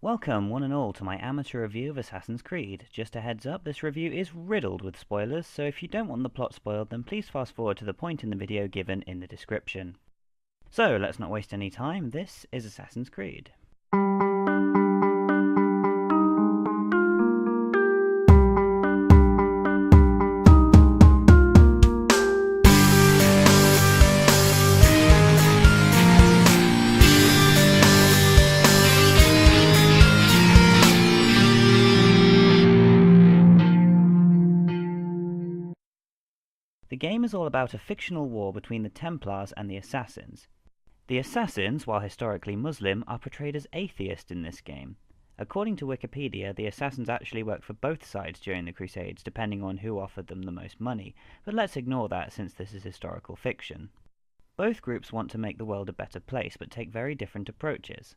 Welcome one and all to my amateur review of Assassin's Creed. Just a heads up, this review is riddled with spoilers, so if you don't want the plot spoiled then please fast forward to the point in the video given in the description. So let's not waste any time, this is Assassin's Creed. The game is all about a fictional war between the Templars and the Assassins. The Assassins, while historically Muslim, are portrayed as atheist in this game. According to Wikipedia, the Assassins actually worked for both sides during the Crusades, depending on who offered them the most money, but let's ignore that since this is historical fiction. Both groups want to make the world a better place, but take very different approaches.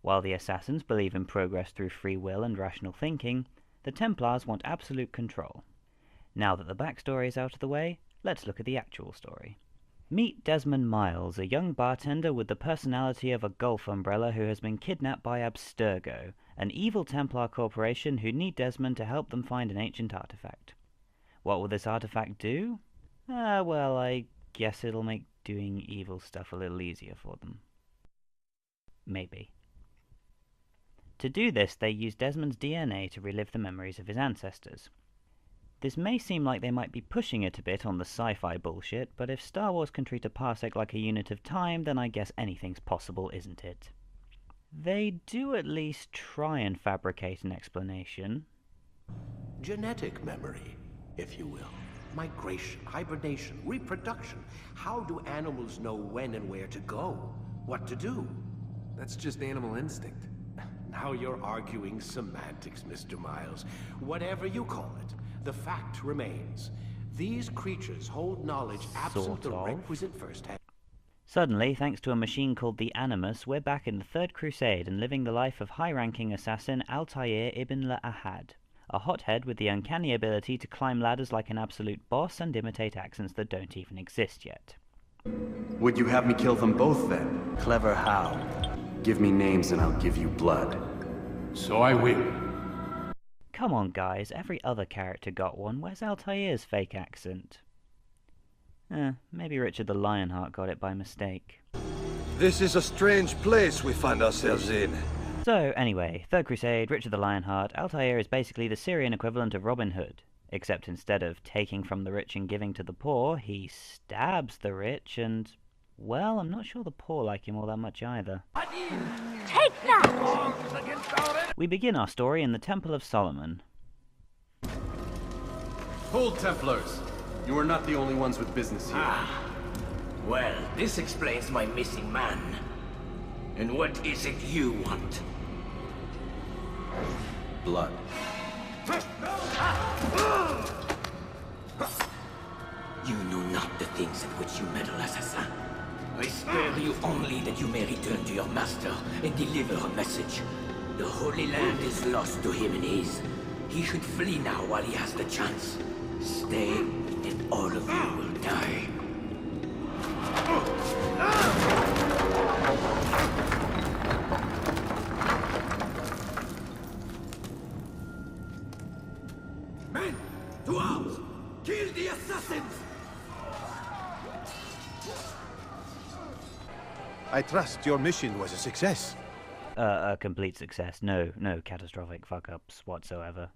While the Assassins believe in progress through free will and rational thinking, the Templars want absolute control. Now that the backstory is out of the way, let's look at the actual story. Meet Desmond Miles, a young bartender with the personality of a golf umbrella who has been kidnapped by Abstergo, an evil Templar corporation who need Desmond to help them find an ancient artifact. What will this artifact do? Well, I guess it'll make doing evil stuff a little easier for them. Maybe. To do this, they use Desmond's DNA to relive the memories of his ancestors. This may seem like they might be pushing it a bit on the sci-fi bullshit, but if Star Wars can treat a parsec like a unit of time, then I guess anything's possible, isn't it? They do at least try and fabricate an explanation. Genetic memory, if you will. Migration, hibernation, reproduction. How do animals know when and where to go? What to do? That's just animal instinct. Now you're arguing semantics, Mr. Miles. Whatever you call it, the fact remains. These creatures hold knowledge absent the requisite first-hand. Suddenly, thanks to a machine called the Animus, we're back in the Third Crusade and living the life of high-ranking assassin Altair ibn al-Ahad, a hothead with the uncanny ability to climb ladders like an absolute boss and imitate accents that don't even exist yet. Would you have me kill them both then? Clever how? Give me names and I'll give you blood. So I will. Come on guys, every other character got one. Where's Altair's fake accent? Maybe Richard the Lionheart got it by mistake. This is a strange place we find ourselves in. So anyway, Third Crusade, Richard the Lionheart, Altair is basically the Syrian equivalent of Robin Hood. Except instead of taking from the rich and giving to the poor, he stabs the rich and... well, I'm not sure the poor like him all that much either. Take that! We begin our story in the Temple of Solomon. Hold, Templars! You are not the only ones with business here. Well, this explains my missing man. And what is it you want? Blood. You know not the things at which you meddle, assassin. I spare you only that you may return to your master and deliver a message. The Holy Land is lost to him and his. He should flee now while he has the chance. Stay, and all of you will die. Men, to arms! Kill the assassins! I trust your mission was a success. A complete success. No catastrophic fuck-ups whatsoever.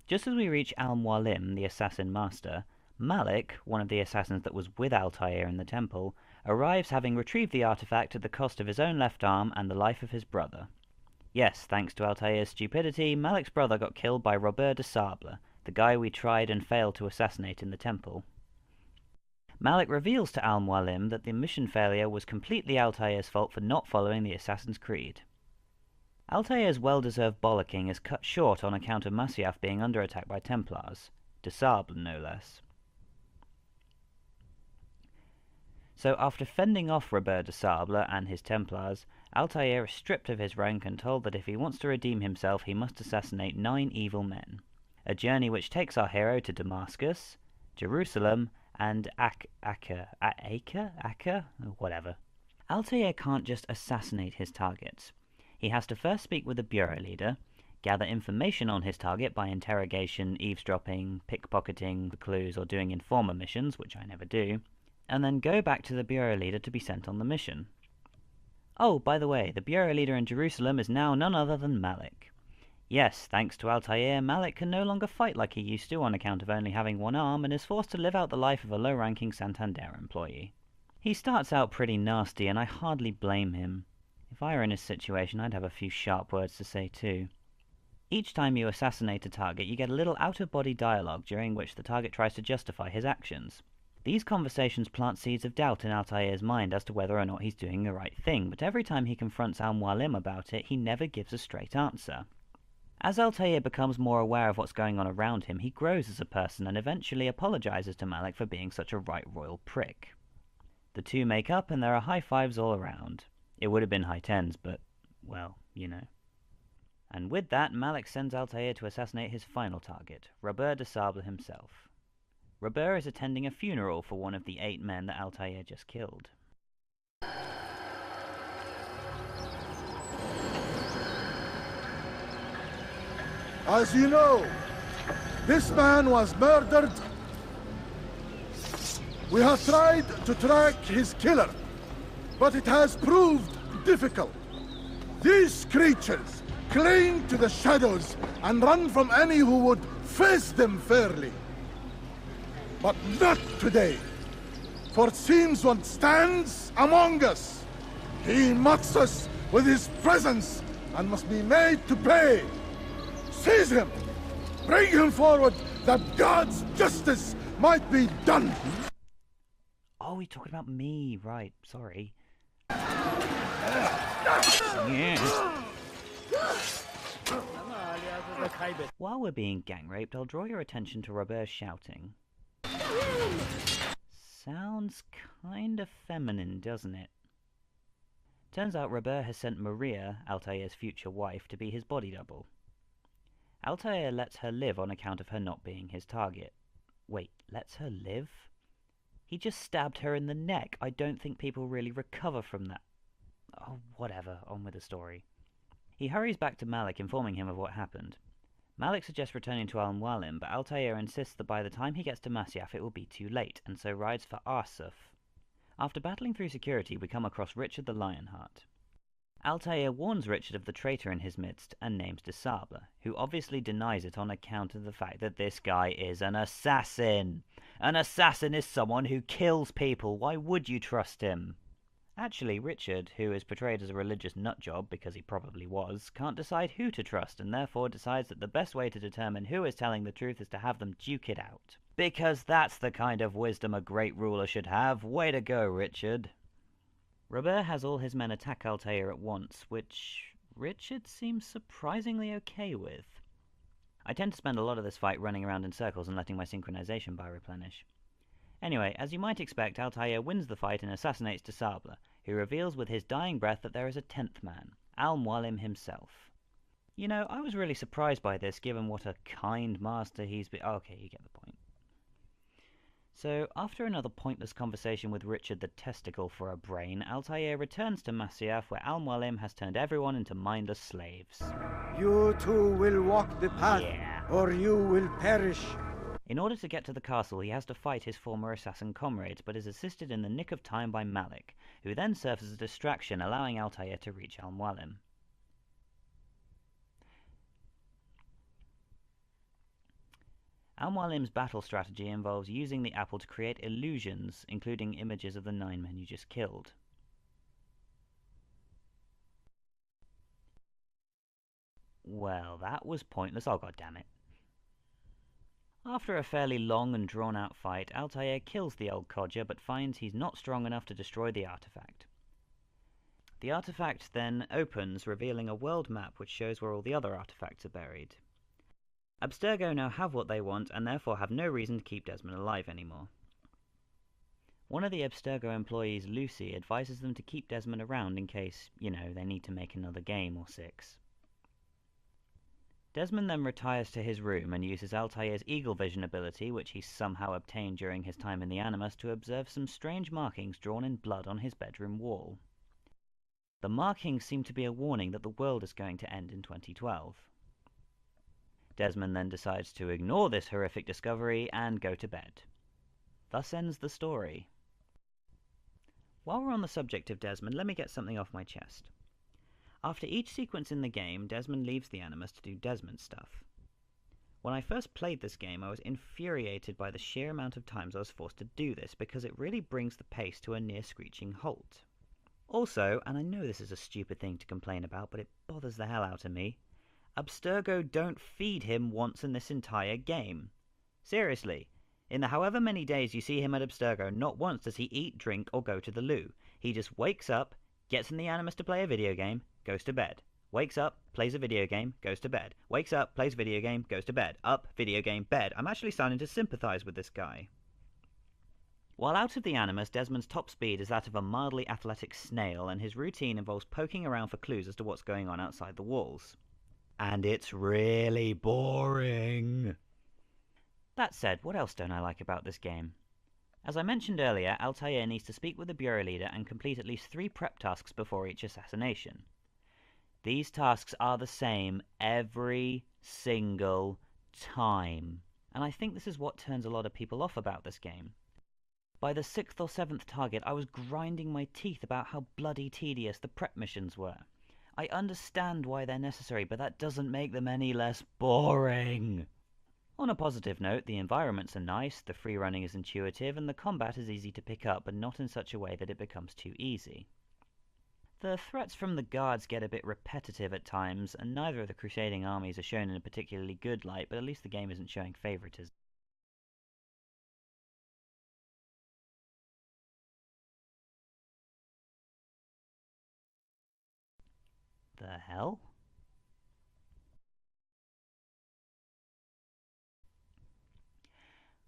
Just as we reach Al-Mualim, the assassin master, Malik, one of the assassins that was with Altair in the temple, arrives having retrieved the artifact at the cost of his own left arm and the life of his brother. Yes, thanks to Altair's stupidity, Malik's brother got killed by Robert de Sable, the guy we tried and failed to assassinate in the temple. Malik reveals to Al-Mualim that the mission failure was completely Altair's fault for not following the Assassin's Creed. Altair's well-deserved bollocking is cut short on account of Masyaf being under attack by Templars, de Sable no less. So after fending off Robert de Sable and his Templars, Altair is stripped of his rank and told that if he wants to redeem himself he must assassinate 9 evil men, a journey which takes our hero to Damascus, Jerusalem, and Acre, whatever. Altair can't just assassinate his targets. He has to first speak with the bureau leader, gather information on his target by interrogation, eavesdropping, pickpocketing the clues, or doing informer missions, which I never do, and then go back to the bureau leader to be sent on the mission. Oh, by the way, the bureau leader in Jerusalem is now none other than Malik. Yes, thanks to Altair, Malik can no longer fight like he used to on account of only having one arm, and is forced to live out the life of a low-ranking Santander employee. He starts out pretty nasty, and I hardly blame him. If I were in his situation, I'd have a few sharp words to say too. Each time you assassinate a target, you get a little out-of-body dialogue during which the target tries to justify his actions. These conversations plant seeds of doubt in Altair's mind as to whether or not he's doing the right thing, but every time he confronts Al-Mualim about it, he never gives a straight answer. As Altair becomes more aware of what's going on around him, he grows as a person and eventually apologizes to Malik for being such a right royal prick. The two make up and there are high fives all around. It would have been high tens, but, well, you know. And with that, Malik sends Altair to assassinate his final target, Robert de Sable himself. Robert is attending a funeral for one of the 8 men that Altair just killed. As you know, this man was murdered. We have tried to track his killer, but it has proved difficult. These creatures cling to the shadows and run from any who would face them fairly. But not today, for it seems one stands among us. He mocks us with his presence and must be made to pay. Seize him! Bring him forward that God's justice might be done! Oh, you're talking about me, right, sorry. Yeah. While we're being gang raped, I'll draw your attention to Robert's shouting. Sounds kind of feminine, doesn't it? Turns out Robert has sent Maria, Altair's future wife, to be his body double. Altair lets her live on account of her not being his target. Wait, lets her live? He just stabbed her in the neck. I don't think people really recover from that. Oh, whatever, on with the story. He hurries back to Malik, informing him of what happened. Malik suggests returning to Al-Mualim, but Altair insists that by the time he gets to Masyaf it will be too late, and so rides for Arsuf. After battling through security, we come across Richard the Lionheart. Altair warns Richard of the traitor in his midst, and names de Sable, who obviously denies it on account of the fact that this guy is an assassin! An assassin is someone who kills people, why would you trust him? Actually, Richard, who is portrayed as a religious nutjob, because he probably was, can't decide who to trust, and therefore decides that the best way to determine who is telling the truth is to have them duke it out. Because that's the kind of wisdom a great ruler should have. Way to go, Richard! Robert has all his men attack Altair at once, which Richard seems surprisingly okay with. I tend to spend a lot of this fight running around in circles and letting my synchronization bar replenish. Anyway, as you might expect, Altair wins the fight and assassinates de Sable, who reveals with his dying breath that there is a 10th man, Al-Mualim himself. You know, I was really surprised by this, given what a kind master he's been. Okay, you get the point. So, after another pointless conversation with Richard the Testicle for a brain, Altair returns to Masyaf, where Al-Mualim has turned everyone into mindless slaves. You too will walk the path, or you will perish. In order to get to the castle, he has to fight his former assassin comrades, but is assisted in the nick of time by Malik, who then serves as a distraction, allowing Altair to reach Al-Mualim. Al-Mualim's battle strategy involves using the apple to create illusions, including images of the 9 men you just killed. Well, that was pointless. Oh, goddammit. After a fairly long and drawn-out fight, Altair kills the old codger, but finds he's not strong enough to destroy the artifact. The artifact then opens, revealing a world map which shows where all the other artifacts are buried. Abstergo now have what they want, and therefore have no reason to keep Desmond alive anymore. One of the Abstergo employees, Lucy, advises them to keep Desmond around in case, you know, they need to make another game or 6. Desmond then retires to his room and uses Altair's Eagle Vision ability, which he somehow obtained during his time in the Animus, to observe some strange markings drawn in blood on his bedroom wall. The markings seem to be a warning that the world is going to end in 2012. Desmond then decides to ignore this horrific discovery and go to bed. Thus ends the story. While we're on the subject of Desmond, let me get something off my chest. After each sequence in the game, Desmond leaves the Animus to do Desmond stuff. When I first played this game, I was infuriated by the sheer amount of times I was forced to do this, because it really brings the pace to a near screeching halt. Also, and I know this is a stupid thing to complain about, but it bothers the hell out of me, Abstergo don't feed him once in this entire game. Seriously, in the however many days you see him at Abstergo, not once does he eat, drink, or go to the loo. He just wakes up, gets in the Animus to play a video game, goes to bed. Wakes up, plays a video game, goes to bed. Wakes up, plays a video game, goes to bed. Up, video game, bed. I'm actually starting to sympathize with this guy. While out of the Animus, Desmond's top speed is that of a mildly athletic snail, and his routine involves poking around for clues as to what's going on outside the walls. And it's really boring. That said, what else don't I like about this game? As I mentioned earlier, Altair needs to speak with the Bureau leader and complete at least 3 prep tasks before each assassination. These tasks are the same every single time, and I think this is what turns a lot of people off about this game. By the 6th or 7th target, I was grinding my teeth about how bloody tedious the prep missions were. I understand why they're necessary, but that doesn't make them any less boring. On a positive note, the environments are nice, the free running is intuitive, and the combat is easy to pick up, but not in such a way that it becomes too easy. The threats from the guards get a bit repetitive at times, and neither of the crusading armies are shown in a particularly good light, but at least the game isn't showing favoritism. The hell?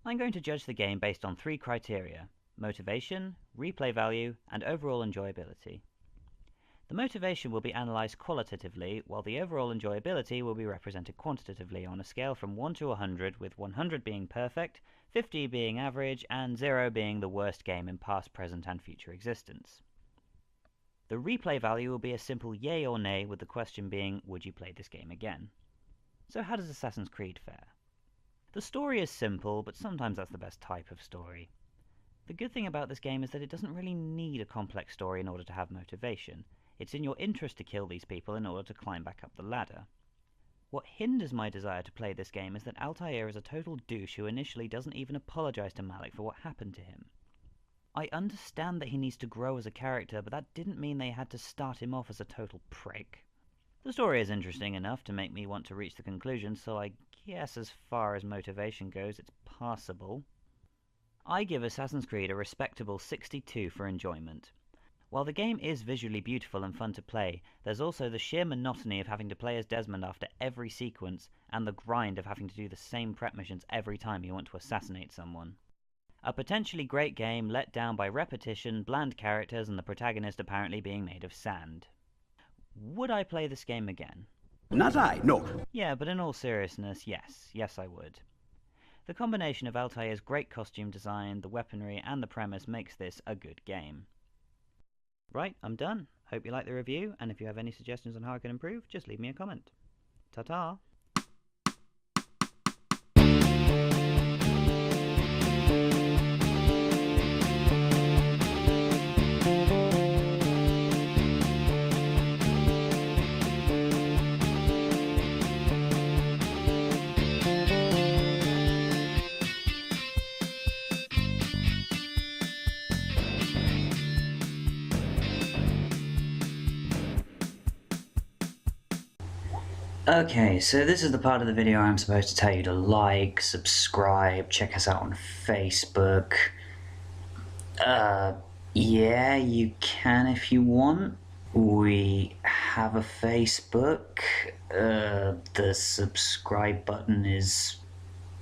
I'm going to judge the game based on 3 criteria: motivation, replay value, and overall enjoyability. The motivation will be analysed qualitatively, while the overall enjoyability will be represented quantitatively on a scale from 1 to 100, with 100 being perfect, 50 being average, and 0 being the worst game in past, present, and future existence. The replay value will be a simple yay or nay, with the question being, would you play this game again? So how does Assassin's Creed fare? The story is simple, but sometimes that's the best type of story. The good thing about this game is that it doesn't really need a complex story in order to have motivation. It's in your interest to kill these people in order to climb back up the ladder. What hinders my desire to play this game is that Altair is a total douche who initially doesn't even apologize to Malik for what happened to him. I understand that he needs to grow as a character, but that didn't mean they had to start him off as a total prick. The story is interesting enough to make me want to reach the conclusion, so I guess as far as motivation goes, it's passable. I give Assassin's Creed a respectable 62 for enjoyment. While the game is visually beautiful and fun to play, there's also the sheer monotony of having to play as Desmond after every sequence, and the grind of having to do the same prep missions every time you want to assassinate someone. A potentially great game let down by repetition, bland characters, and the protagonist apparently being made of sand. Would I play this game again? Not I, no. Yeah, but in all seriousness, yes. Yes, I would. The combination of Altair's great costume design, the weaponry, and the premise makes this a good game. Right, I'm done. Hope you liked the review, and if you have any suggestions on how I can improve, just leave me a comment. Ta-ta! Okay, so this is the part of the video I'm supposed to tell you to like, subscribe, check us out on Facebook. Yeah, you can if you want. We have a Facebook. The subscribe button is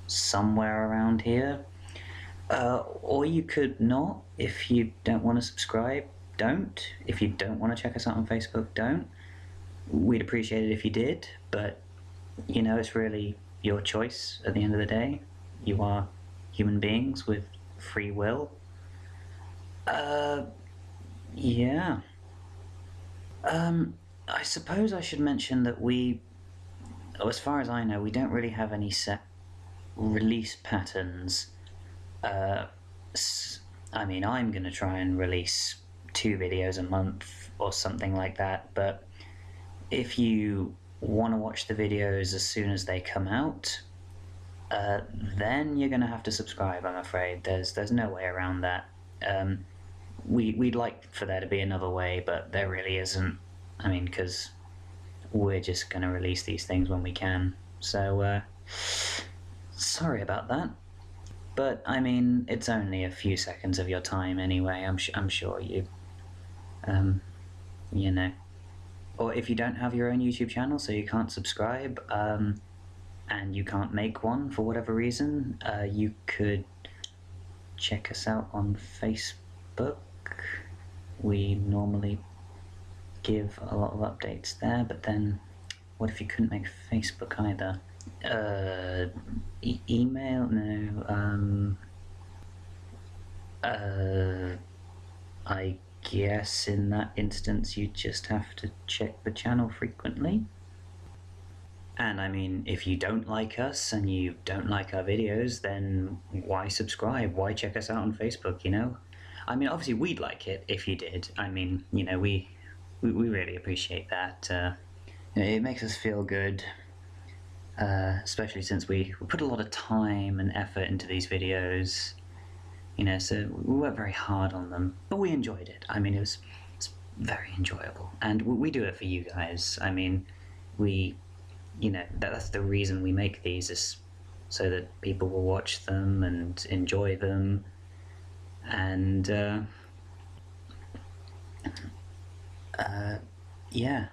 somewhere around here. Or you could not. If you don't want to subscribe, don't. If you don't want to check us out on Facebook, don't. We'd appreciate it if you did, but, you know, it's really your choice at the end of the day. You are human beings with free will. Yeah. I suppose I should mention that as far as I know, we don't really have any set release patterns. I mean, I'm going to try and release 2 videos a month or something like that, but if you want to watch the videos as soon as they come out, then you're going to have to subscribe, I'm afraid. There's no way around that. We'd like for there to be another way, but there really isn't. I mean, because we're just going to release these things when we can. So, sorry about that. But, I mean, it's only a few seconds of your time anyway. I'm sure you, you know. Or if you don't have your own YouTube channel, so you can't subscribe, and you can't make one for whatever reason, you could check us out on Facebook. We normally give a lot of updates there, but then what if you couldn't make Facebook either? Email? No. I guess in that instance you just have to check the channel frequently. And I mean, if you don't like us and you don't like our videos, then why subscribe? Why check us out on Facebook, you know? I mean, obviously we'd like it if you did. I mean, you know, we really appreciate that. It makes us feel good, especially since we put a lot of time and effort into these videos, you know, so we worked very hard on them, but we enjoyed it. I mean, it's very enjoyable, and we do it for you guys. I mean, you know, that's the reason we make these, is so that people will watch them and enjoy them, and yeah.